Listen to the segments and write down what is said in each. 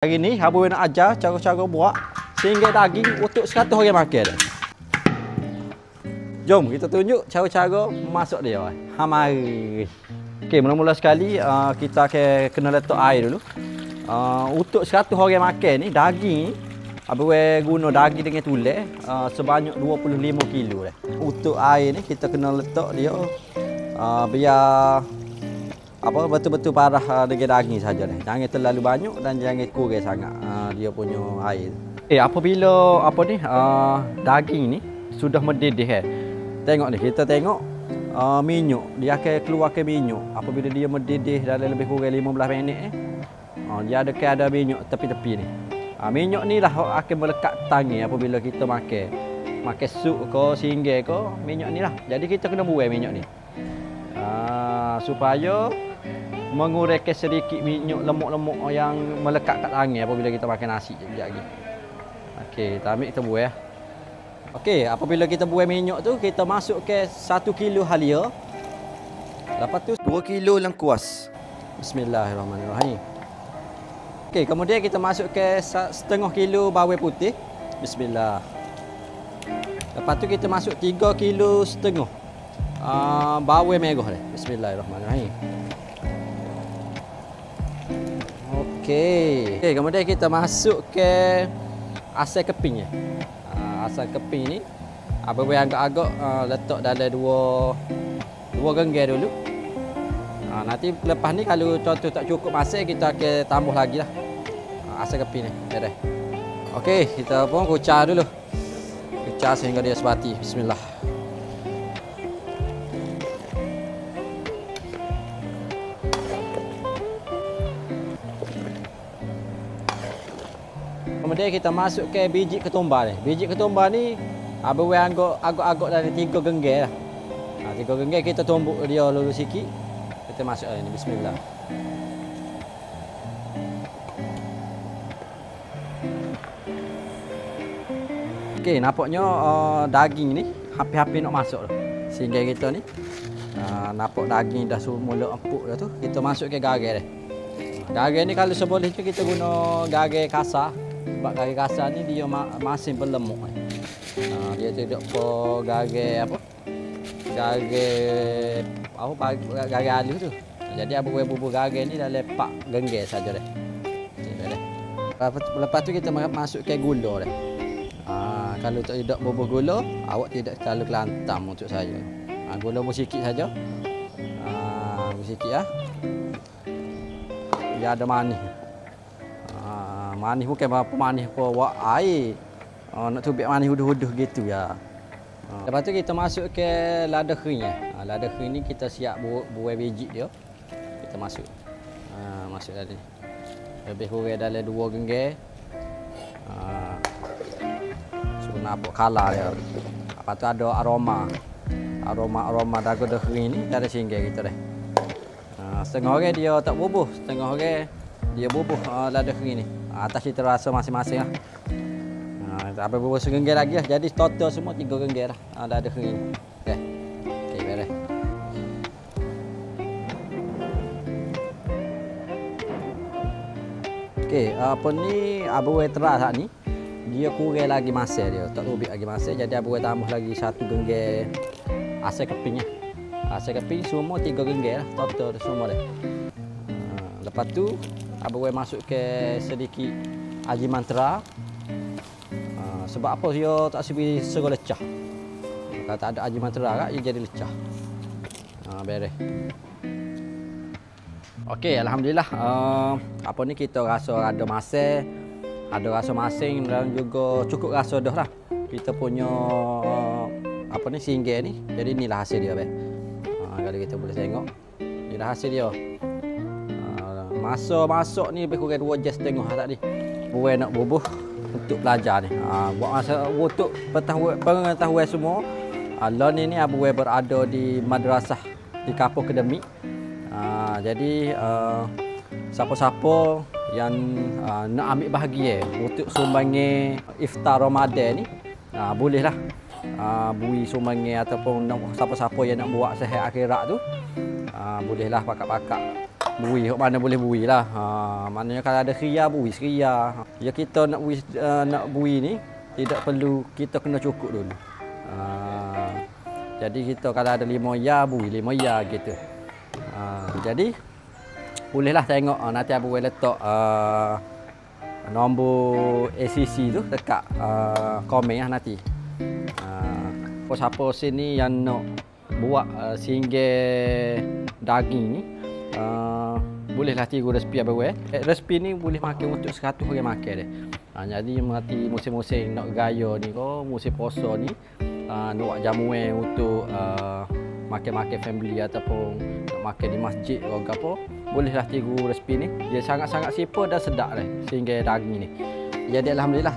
Hari ni Abu nak ajar cara-cara buat sehingga daging untuk 100 orang makan. Jom kita tunjuk cara-cara masak dia. Ha mari. Okey, mula-mula sekali kita akan kena letak air dulu. Untuk 100 orang makan ni daging ni Abu guna daging dengan tulang sebanyak 25 kilo dah. Untuk air ni kita kena letak dia biar betul-betul parah dengan daging saja dah. Jangan terlalu banyak dan jangan kurang sangat dia punya air. Apabila daging ni sudah mendidih kan. Tengok ni, kita tengok minyak, dia akan keluarkan minyak. Apabila dia mendidih dalam lebih kurang 15 minit dia ada minyak tepi-tepi ni. Minyak ni lah akan melekat tangan apabila kita makan sup ke singgah ke, minyak ni lah. Jadi kita kena buang minyak ni. Supaya mengurangkan sedikit minyak lemak-lemak yang melekat kat tangan apabila kita makan nasi sekejap lagi. Okey, kita ambil kita buang ya. Okey, apabila kita buang minyak tu kita masuk ke 1 kilo halia. Lepas tu 2 kilo lengkuas. Bismillahirrahmanirrahim. Okey, kemudian kita masuk ke setengah kilo bawang putih. Bismillah. Lepas tu kita masuk 3 kilo setengah bawang merah ni. Bismillahirrahmanirrahim. Okey, kemudian kita masuk ke asam keping ni. Asam keping ni apabila agak-agak letak dalam dua genggam dulu. Nanti lepas ni kalau contoh tak cukup masa kita akan tambah lagi lah asam keping ni. Dah. Okey, kita pun kucar dulu. Kucar sehingga dia sebati. Bismillah. Kemudian kita masuk ke biji ketumbar ni. Biji ketumbar ni agak-agak dalam 3 genggam lah. 3 genggam kita tumbuk dia dulu sikit. Kita masuk ni. Bismillah. Okey, nampaknya daging ni hampir-hampir nak masuk dah. Sehingga kita ni nampak daging dah mula empuk dah tu, kita masuk ke garam dah. Garam ni kalau sebolehnya kita guna garam kasar. Sebab garam kasar ni dia masih berlemuk. Dia tidak garam garam halus tu. Jadi abu bubur garam ni dalam 4 genggam saja dah. Lepas tu kita masuk ke gula dah. Kalau tidak bubur gula, awak tidak terlalu kelantam untuk saya. Gula sikit saja. Sikit ya. Biar ada manis. Manis bukan apa manis apa wak air. Nak tubik manis huduh-huduh gitu ya. Lepas tu kita masuk ke lada kering ya. Lada kering ni kita siap buah biji dia. Kita masuk. Masuk tadi. Lebih kurang dalam 2 genggam. So nampak color dia. Lepas tu ada aroma lada kering ni dari singgah kita dah. Setengah orang dia tak bubuh, setengah orang dia bubuh lada kering ni. Atas kita rasa masing-masing lah. Apa bubuh segenggam lagi lah. Jadi total semua 3 genggam lah lada kering ni. Okey, beres. Okey, apa ni abu teras saat ni dia kurang lagi masa dia, tak lebih lagi masa. Jadi abu tambah lagi 1 genggam asam kepingnya. Asam keping semua 3 genggam lah total semua dah. Lepas tu abu masuk ke sedikit aji mantra. Sebab apa dia tak sebi serah lecah. Kalau tak ada aji mantra kan dia jadi lecah. Beres. Okey, alhamdulillah. Apa ni kita rasa ada masa, ada rasa masing dan juga cukup rasa dah lah. Kita punya singgah ni. Jadi inilah hasil dia. Kalau kita boleh tengok. Inilah hasil dia. Masa masuk ni lebih kurang 2 jam setengah tadi. Buat nak bubuh untuk belajar ni. Buat masa untuk pengetahuan semua. Learning ni abu berada di madrasah di kampung akademik. Jadi siapa-siapa yang nak ambil bahagian untuk sumbangan iftar Ramadan ni bolehlah bui sumbangan ataupun siapa-siapa yang nak buat sehat akhirat tu bolehlah pakak-pakak Bui, hok mana boleh bui lah. Maknanya kalau ada seria, bui seria. Ya kita nak bui ni tidak perlu kita kena cukup dulu. Jadi kita kalau ada 5 ya, bui 5 ya gitu. Jadi bolehlah tengok nanti Abu boleh letak nombor ACC tu dekat komen lah nanti. Siapa sini yang nak buat singgah daging ni, bolehlah tiru resipi Abang Wei. Resipi ni boleh makan untuk 100 orang makan dia. Jadi mati musim-musim nak gaya ni ko, musim puasa ni, nak buat jamuan untuk makan-makan family ataupun nak makan di masjid ke apa, bolehlah tiru resipi ni. Dia sangat-sangat simple dan sedap dah singgah daging ni. Jadi alhamdulillah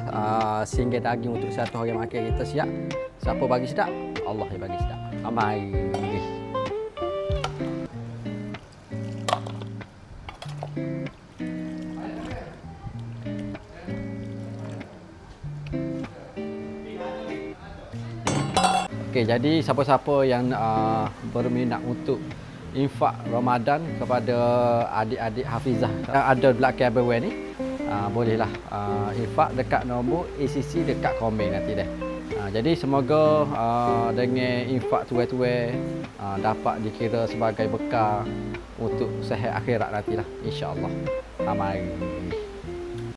singgah daging untuk 100 orang makan kita siap. Siapa bagi sedap? Allah yang bagi sedap. Amai. Okey, jadi siapa-siapa yang berminat untuk infak Ramadan kepada adik-adik hafizah yang ada belakang Abang Wei ni, bolehlah infak dekat nombor ACC dekat komen nanti dah. Jadi semoga dengan infak tuai-tuai dapat dikira sebagai bekal untuk sehat akhirat nantilah, insya-Allah. Amin.